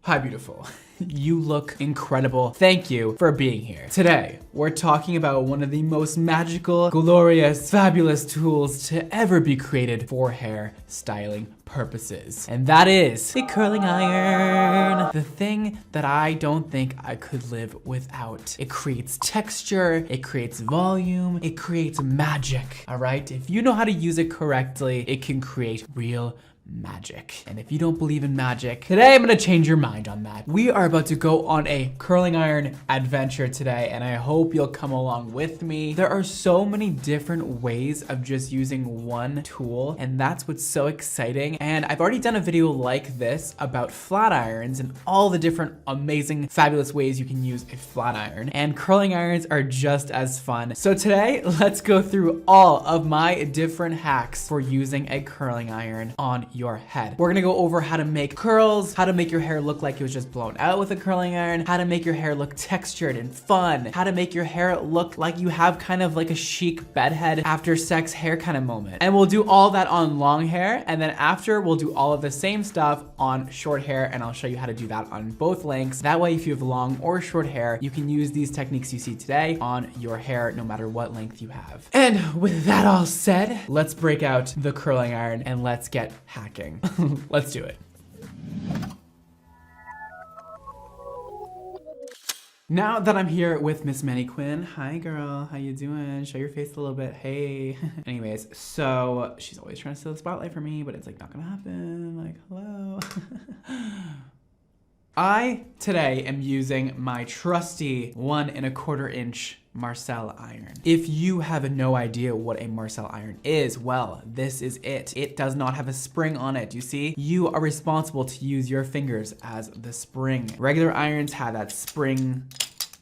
Hi, beautiful. You look incredible. Thank you for being here. Today, we're talking about one of the most magical, glorious, fabulous tools to ever be created for hair styling purposes. And that is the curling iron. The thing that I don't think I could live without. It creates texture, it creates volume, it creates magic, all right? If you know how to use it correctly, it can create real magic. And if you don't believe in magic, today I'm gonna change your mind on that. We are about to go on a curling iron adventure today, and I hope you'll come along with me. There are so many different ways of just using one tool, and that's what's so exciting. And I've already done a video like this about flat irons and all the different amazing, fabulous ways you can use a flat iron. And curling irons are just as fun. So today, let's go through all of my different hacks for using a curling iron on your head. We're gonna go over how to make curls, how to make your hair look like it was just blown out with a curling iron, how to make your hair look textured and fun, how to make your hair look like you have kind of like a chic bedhead after sex hair kind of moment. And we'll do all that on long hair, and then after we'll do all of the same stuff on short hair, and I'll show you how to do that on both lengths. That way, if you have long or short hair, you can use these techniques you see today on your hair no matter what length you have. And with that all said, let's break out the curling iron and let's get hacking. Let's do it. Now that I'm here with Miss Mannequin, hi girl, how you doing? Show your face a little bit, hey. Anyways, so she's always trying to steal the spotlight from me, but it's like not gonna happen, like hello. I today am using my trusty 1 1/4 inch Marcel iron. If you have no idea what a Marcel iron is, well, this is it. It does not have a spring on it, you see? You are responsible to use your fingers as the spring. Regular irons have that spring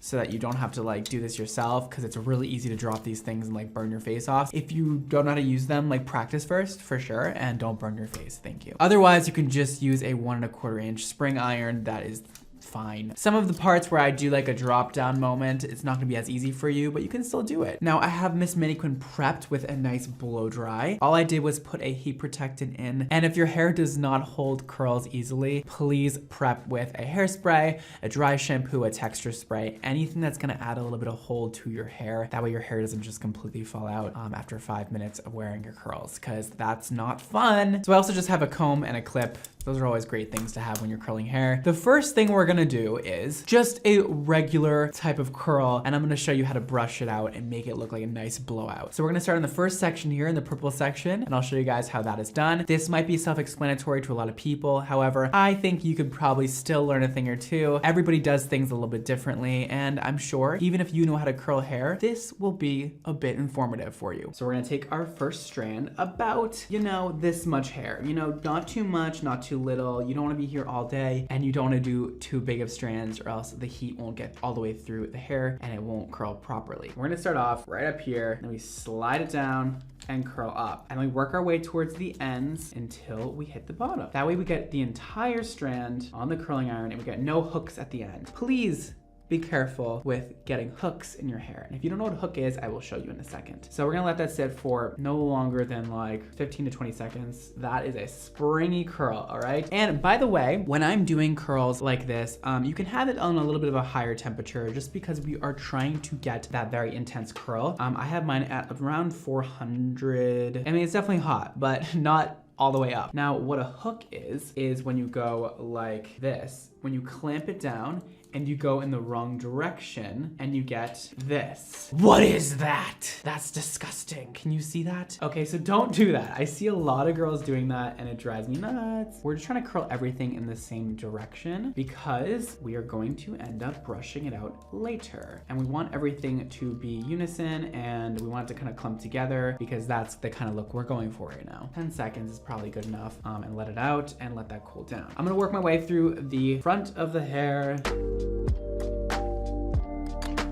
so that you don't have to like do this yourself, because it's really easy to drop these things and like burn your face off. If you don't know how to use them, like practice first for sure, and don't burn your face, thank you. Otherwise, you can just use a 1 1/4 inch spring iron that is fine. Some of the parts where I do like a drop down moment, it's not gonna be as easy for you, but you can still do it. Now I have Miss Mannequin prepped with a nice blow dry. All I did was put a heat protectant in, and if your hair does not hold curls easily, please prep with a hairspray, a dry shampoo, a texture spray, anything that's gonna add a little bit of hold to your hair. That way your hair doesn't just completely fall out after 5 minutes of wearing your curls, because that's not fun. So I also just have a comb and a clip. Those are always great things to have when you're curling hair. The first thing we're gonna do is just a regular type of curl, and I'm gonna show you how to brush it out and make it look like a nice blowout. So we're gonna start in the first section here, in the purple section, and I'll show you guys how that is done. This might be self-explanatory to a lot of people. However, I think you could probably still learn a thing or two. Everybody does things a little bit differently, and I'm sure even if you know how to curl hair, this will be a bit informative for you. So we're gonna take our first strand, about, you know, this much hair. You know, not too much, not too little. You don't wanna be here all day, and you don't wanna do too big of strands, or else the heat won't get all the way through the hair and it won't curl properly. We're gonna start off right up here, and we slide it down and curl up. And we work our way towards the ends until we hit the bottom. That way we get the entire strand on the curling iron and we get no hooks at the end. Please be careful with getting hooks in your hair. And if you don't know what a hook is, I will show you in a second. So we're gonna let that sit for no longer than like 15 to 20 seconds. That is a springy curl, all right? And by the way, when I'm doing curls like this, you can have it on a little bit of a higher temperature just because we are trying to get that very intense curl. I have mine at around 400. I mean, it's definitely hot, but not all the way up. Now, what a hook is when you go like this, when you clamp it down and you go in the wrong direction and you get this. What is that? That's disgusting. Can you see that? Okay, so don't do that. I see a lot of girls doing that and it drives me nuts. We're just trying to curl everything in the same direction because we are going to end up brushing it out later. And we want everything to be unison, and we want it to kind of clump together because that's the kind of look we're going for right now. 10 seconds is probably good enough, and let it out and let that cool down. I'm gonna work my way through the front of the hair.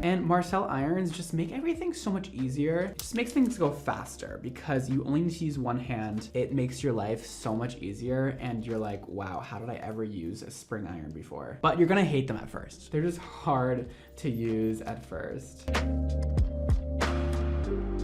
And Marcel irons just make everything so much easier. It just makes things go faster because you only need to use one hand. It makes your life so much easier, and you're like, wow, how did I ever use a spring iron before? But you're gonna hate them at first. They're just hard to use at first.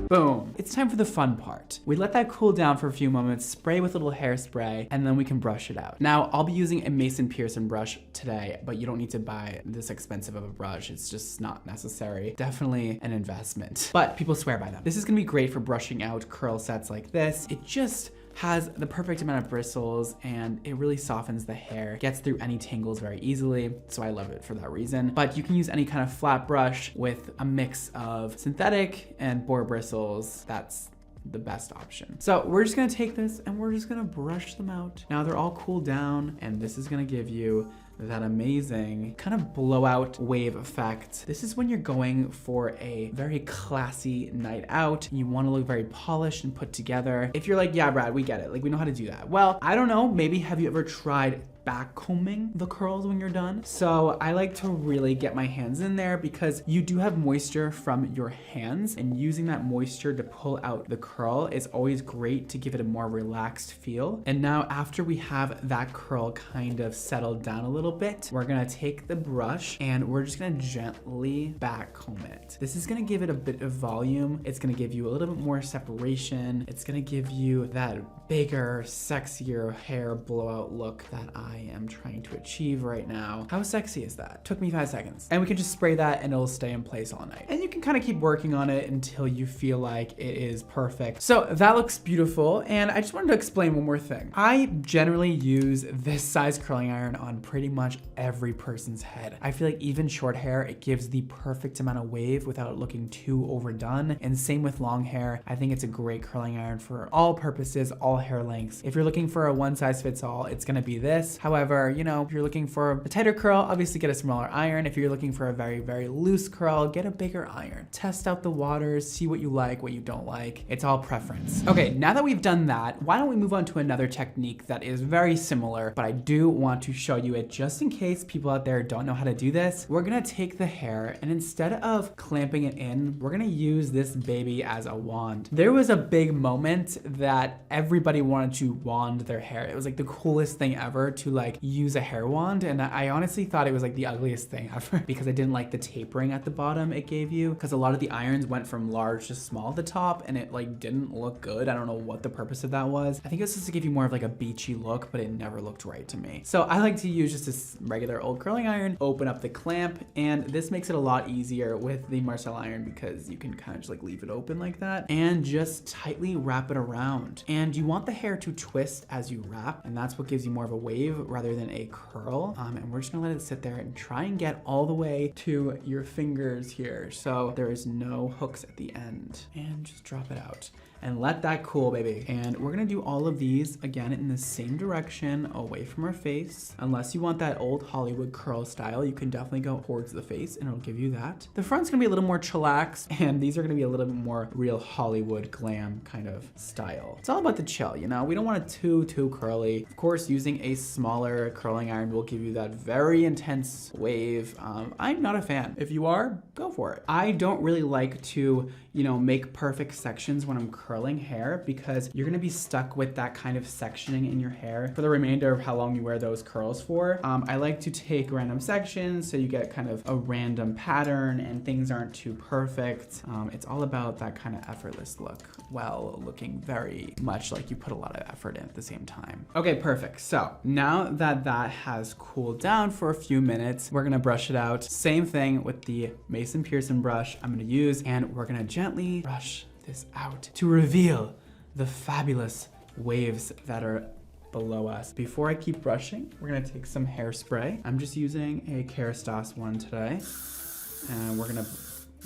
Boom. It's time for the fun part. We let that cool down for a few moments, spray with a little hairspray, and then we can brush it out. Now, I'll be using a Mason Pearson brush today, but you don't need to buy this expensive of a brush. It's just not necessary. Definitely an investment, but people swear by them. This is gonna be great for brushing out curl sets like this. It just has the perfect amount of bristles and it really softens the hair, gets through any tangles very easily, so I love it for that reason. But you can use any kind of flat brush with a mix of synthetic and boar bristles. That's the best option. So we're just gonna take this and we're just gonna brush them out. Now they're all cooled down and this is gonna give you that amazing kind of blowout wave effect. This is when you're going for a very classy night out. You want to look very polished and put together. If you're like, yeah, Brad, we get it. Like, we know how to do that. Well, I don't know. Maybe have you ever tried back combing the curls when you're done? So I like to really get my hands in there because you do have moisture from your hands, and using that moisture to pull out the curl is always great to give it a more relaxed feel. And now after we have that curl kind of settled down a little bit, we're gonna take the brush and we're just gonna gently back comb it. This is gonna give it a bit of volume. It's gonna give you a little bit more separation. It's gonna give you that bigger, sexier hair blowout look that I am trying to achieve right now. How sexy is that? Took me 5 seconds. And we can just spray that and it'll stay in place all night. And you can kind of keep working on it until you feel like it is perfect. So that looks beautiful. And I just wanted to explain one more thing. I generally use this size curling iron on pretty much every person's head. I feel like even short hair, it gives the perfect amount of wave without looking too overdone. And same with long hair. I think it's a great curling iron for all purposes, all hair lengths. If you're looking for a one size fits all, it's gonna be this. However, you know, if you're looking for a tighter curl, obviously get a smaller iron. If you're looking for a very, very loose curl, get a bigger iron. Test out the waters, see what you like, what you don't like. It's all preference. Okay, now that we've done that, why don't we move on to another technique that is very similar, but I do want to show you it just in case people out there don't know how to do this. We're gonna take the hair and instead of clamping it in, we're gonna use this baby as a wand. There was a big moment that everybody wanted to wand their hair. It was like the coolest thing ever to like use a hair wand, and I honestly thought it was like the ugliest thing ever because I didn't like the tapering at the bottom it gave you, because a lot of the irons went from large to small at the top and it like didn't look good. I don't know what the purpose of that was. I think it was supposed to give you more of like a beachy look, but it never looked right to me. So I like to use just this regular old curling iron, open up the clamp, and this makes it a lot easier with the Marcel iron because you can kind of just like leave it open like that and just tightly wrap it around. And you want the hair to twist as you wrap, and that's what gives you more of a wave rather than a curl. And we're just gonna let it sit there and try and get all the way to your fingers here, so there is no hooks at the end. And just drop it out and let that cool, baby. And we're gonna do all of these again in the same direction, away from our face. Unless you want that old Hollywood curl style, you can definitely go towards the face and it'll give you that. The front's gonna be a little more chillax, and these are gonna be a little bit more real Hollywood glam kind of style. It's all about the chill, you know? We don't want it too curly. Of course, using a smaller curling iron will give you that very intense wave. I'm not a fan. If you are, go for it. I don't really like to, you know, make perfect sections when I'm curling hair because you're gonna be stuck with that kind of sectioning in your hair for the remainder of how long you wear those curls for. I like to take random sections so you get kind of a random pattern and things aren't too perfect. It's all about that kind of effortless look while looking very much like you put a lot of effort in at the same time. Okay, perfect. So now that that has cooled down for a few minutes, we're gonna brush it out. Same thing with the Mason Pearson brush I'm gonna use, and we're gonna gently brush this out to reveal the fabulous waves that are below us. Before I keep brushing, we're gonna take some hairspray. I'm just using a Kerastase one today, and we're gonna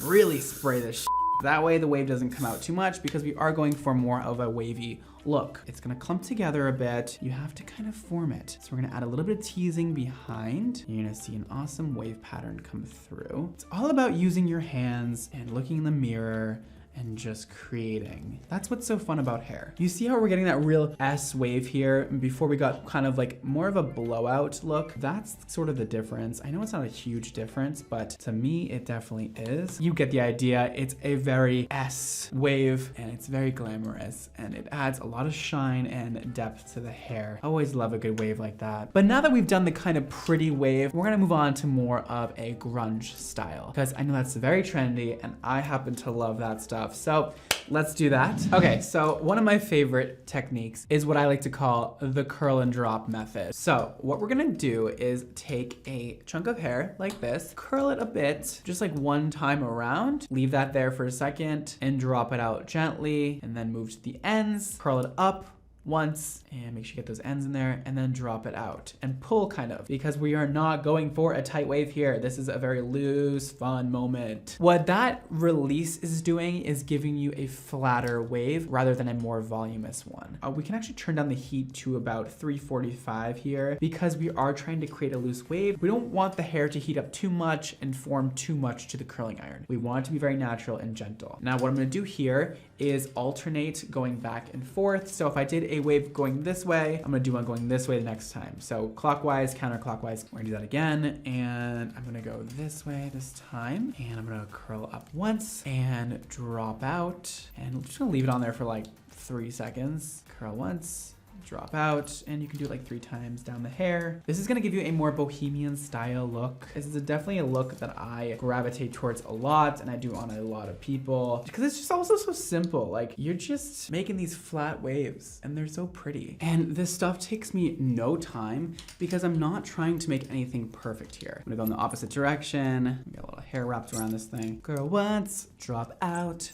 really spray this. That way the wave doesn't come out too much because we are going for more of a wavy look. It's gonna clump together a bit. You have to kind of form it. So we're gonna add a little bit of teasing behind. You're gonna see an awesome wave pattern come through. It's all about using your hands and looking in the mirror and just creating. That's what's so fun about hair. You see how we're getting that real S wave here before we got kind of like more of a blowout look? That's sort of the difference. I know it's not a huge difference, but to me, it definitely is. You get the idea. It's a very S wave and it's very glamorous and it adds a lot of shine and depth to the hair. I always love a good wave like that. But now that we've done the kind of pretty wave, we're gonna move on to more of a grunge style because I know that's very trendy and I happen to love that style. stuff. So let's do that. Okay, so one of my favorite techniques is what I like to call the curl and drop method. So what we're gonna do is take a chunk of hair like this, curl it a bit, just like one time around, leave that there for a second and drop it out gently, and then move to the ends, curl it up once and make sure you get those ends in there, and then drop it out and pull kind of, because we are not going for a tight wave here. This is a very loose, fun moment. What that release is doing is giving you a flatter wave rather than a more voluminous one. We can actually turn down the heat to about 345 here because we are trying to create a loose wave. We don't want the hair to heat up too much and form too much to the curling iron. We want it to be very natural and gentle. Now what I'm gonna do here is alternate going back and forth. So if I did a wave going this way, I'm gonna do one going this way the next time. So clockwise, counterclockwise. We're gonna do that again. And I'm gonna go this way this time. And I'm gonna curl up once and drop out. And I'm just gonna leave it on there for like 3 seconds. Curl once, drop out, and you can do it like 3 times down the hair. This is gonna give you a more bohemian style look. This is definitely a look that I gravitate towards a lot, and I do on a lot of people because it's just also so simple. Like, you're just making these flat waves and they're so pretty. And this stuff takes me no time because I'm not trying to make anything perfect here. I'm gonna go in the opposite direction. Got a little hair wrapped around this thing. Curl once, drop out.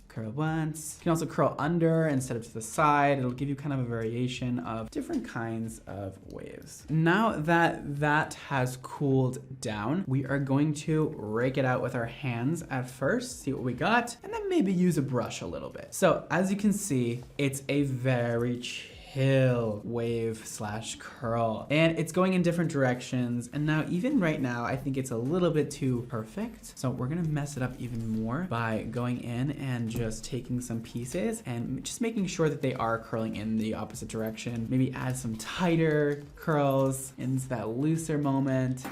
Curl once. You can also curl under instead of to the side. It'll give you kind of a variation of different kinds of waves. Now that that has cooled down, we are going to rake it out with our hands at first, see what we got, and then maybe use a brush a little bit. So as you can see, it's a very chill wave slash curl, and it's going in different directions. And now, even right now, I think it's a little bit too perfect. So we're gonna mess it up even more by going in and just taking some pieces and just making sure that they are curling in the opposite direction. Maybe add some tighter curls into that looser moment.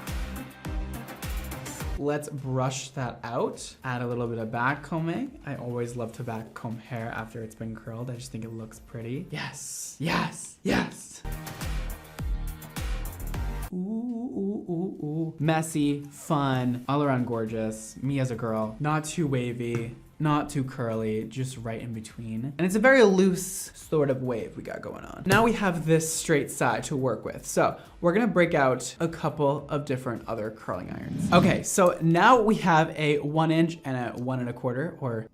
Let's brush that out. Add a little bit of back combing. I always love to back comb hair after it's been curled. I just think it looks pretty. Yes, yes, yes. Ooh, ooh, ooh, ooh. Messy, fun, all around gorgeous. Me as a girl. Not too wavy, not too curly, just right in between. And it's a very loose sort of wave we got going on. Now we have this straight side to work with. So we're gonna break out a couple of different other curling irons. Okay, so now we have a 1 inch and a 1 1/4, or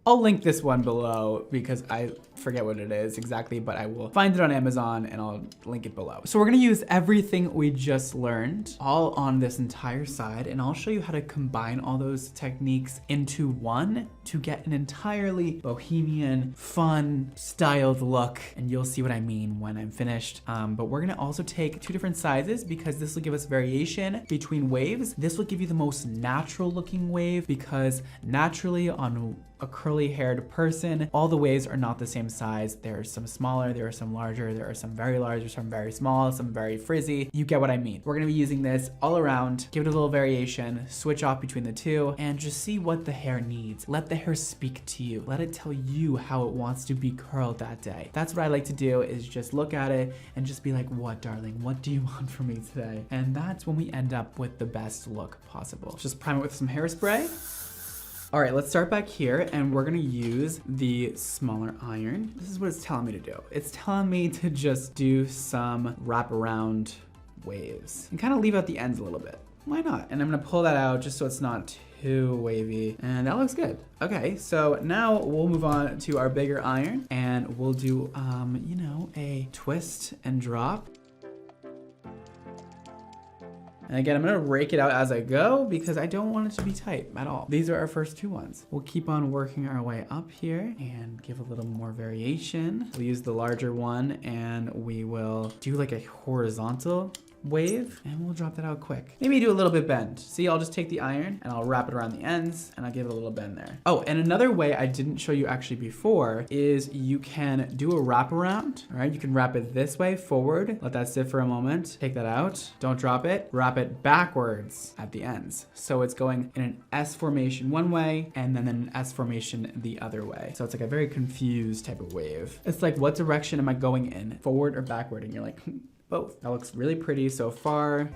I'll link this one below because I forget what it is exactly, but I will find it on Amazon and I'll link it below. So we're gonna use everything we just learned all on this entire side, and I'll show you how to combine all those techniques into one to get an entirely bohemian, fun, styled look, and you'll see what I mean when I'm finished. But we're gonna also take 2 different sizes because this will give us variation between waves. This will give you the most natural looking wave because naturally on a curly haired person, all the waves are not the same size. There are some smaller, there are some larger, there are some very large, there's some very small, some very frizzy. You get what I mean. We're gonna be using this all around, give it a little variation, switch off between the two, and just see what the hair needs. Let the hair speak to you. Let it tell you how it wants to be curled that day. That's what I like to do, is just look at it and just be like, what, darling? What do you want from me today? And that's when we end up with the best look possible. Just prime it with some hairspray. All right, let's start back here, and we're gonna use the smaller iron. This is what it's telling me to do. It's telling me to just do some wraparound waves and kind of leave out the ends a little bit. Why not? And I'm gonna pull that out just so it's not too wavy, and that looks good. Okay, so now we'll move on to our bigger iron, and we'll do, you know, a twist and drop. And again, I'm gonna rake it out as I go because I don't want it to be tight at all. These are our first 2 ones. We'll keep on working our way up here and give a little more variation. We'll use the larger one and we will do like a horizontal wave, and we'll drop that out quick. Maybe do a little bit bend. See, I'll just take the iron and I'll wrap it around the ends and I'll give it a little bend there. Oh, and another way I didn't show you actually before is you can do a wraparound. All right, you can wrap it this way forward, let that sit for a moment, take that out, don't drop it, wrap it backwards at the ends. So it's going in an S formation one way and then an S formation the other way. So it's like a very confused type of wave. It's like, what direction am I going in? Forward or backward? And you're like, both. That looks really pretty so far.